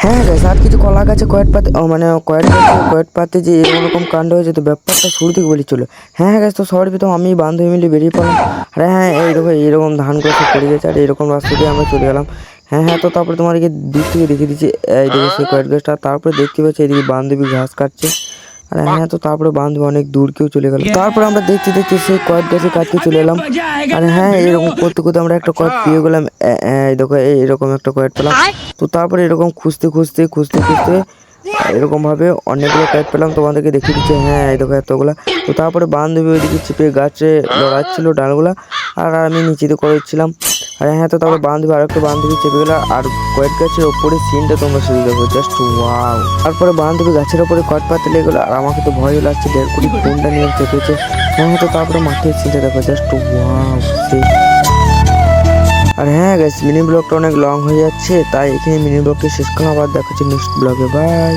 হ্যাঁ গাইস, আর কিছু কলা গাছে কয়েক পাতে যে এরকম কাণ্ড হয়েছে, তো ব্যাপারটা শুরু থেকে বলি চলো। হ্যাঁ গাইস, তো সবার ভিতরে আমি বান্ধবী মিলে বেরিয়ে পড়লাম। আরে হ্যাঁ, এইরকম ধান করে সব পড়ে গেছে, আর এরকম রাস্তা দিয়ে আমরা চলে গেলাম। হ্যাঁ, তো তারপরে তোমাদেরকে দূর থেকে দেখিয়ে দিচ্ছি এইদিকে সেই কয়েক গাছটা। তারপরে দেখতে পাচ্ছি এদিকে বান্ধবী ঘাস কাটছে। আরে হ্যাঁ, তো তারপরে বান্ধবী অনেক দূর কেউ চলে গেল। তারপরে আমরা দেখতে দেখতে সেই কয়েক গাছের কাছকে চলে এলাম। আরে হ্যাঁ, এরকম করতে করতে আমরা একটা কয়েক পেয়ে গেলাম। এই দেখো, এরকম একটা কয়েক পেলাম। তো তারপরে এরকম খুঁজতে এরকম ভাবে অনেকগুলো কয়েক পেলাম, তোমাদেরকে দেখিয়ে দিচ্ছে। হ্যাঁ, এই দেখো এতগুলা। তো তারপরে বান্ধবী ওইদিকে চিপে গাছে লড়াচ্ছিল ডালগুলা, আর আমি নিচেতে করেছিলাম। আর হ্যাঁ, তো তারপরে আরেকটা বান্ধবী চেপে গেল, আর কয়েক গাছের ওপরে সিনটা তোমরা শুধু দেখো, জাস্ট ওয়াও। তারপরে বান্ধবী গাছের ওপরে কয়েক পাতে লেগে গেলো, আর আমাকে তো ভয় লাগছে, 1.5 কোটি ফোনটা নিয়ে চেপেছে। হ্যাঁ, তো তারপরে মাঠের সিনটা দেখো, জাস্ট ওয়াও। আর হ্যাঁ গাইস, মিনি ব্লগটা অনেক লং হয়ে যাচ্ছে, তাই এখানে মিনি ব্লগটি শেষ করলাম। আবার দেখা হচ্ছে নেক্সট ব্লগে, বাই।